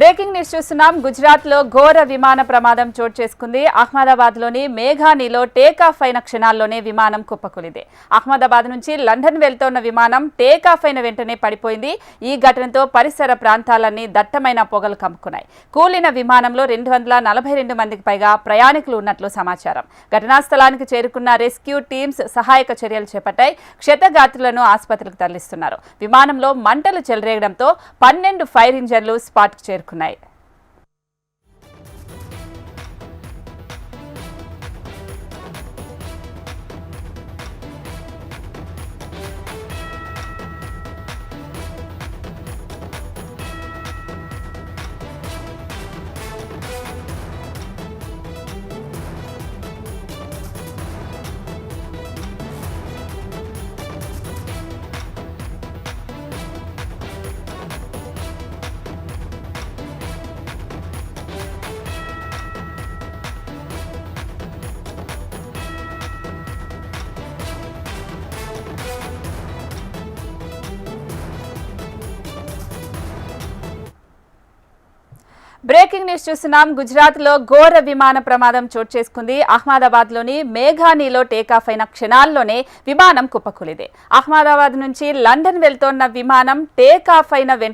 Breaking news చూస్తున్నాం. గుజరాత్ లో ఘోర విమాన ప్రమాదం చోటు చేసుకుంది. అహ్మదాబాద్ లోని మేఘానిలో టేకాఫ్ అయిన క్షణాల్లోనే విమానం కుప్పకూలింది. అహ్మదాబాద్ నుంచి లండన్ వెళ్తోన్న విమానం టేకాఫ్ అయిన వెంటనే పడిపోయింది. ఈ ఘటనతో పరిసర ప్రాంతాలన్నీ దట్టమైన పొగలు కమ్ముకున్నాయి. కూలిన విమానంలో 242 మందికి పైగా ప్రయాణికులు ఉన్నట్లు సమాచారం. ఘటనా స్థలానికి చేరుకున్న రెస్క్యూ టీమ్స్ సహాయక చర్యలు చేపట్టాయి. క్షతగాత్రులను ఆసుపత్రికి తరలిస్తున్నారు. విమానంలో మంటలు చెలరేగడంతో 12 ఫైర్ ఇంజన్లు స్పాట్కు చేరుకున్నాయి. బ్రేకింగ్ న్యూస్ చూస్తున్నాం. గుజరాత్ లో ఘోర విమాన ప్రమాదం చోటు చేసుకుంది. అహ్మదాబాద్ లోని మేఘానిలో టేకాఫ్ అయిన క్షణాల్లోనే విమానం కుప్పకూలింది. అహ్మదాబాద్ నుంచి లండన్ వెళ్తోన్న విమానం టేకాఫ్ అయిన వెంటనే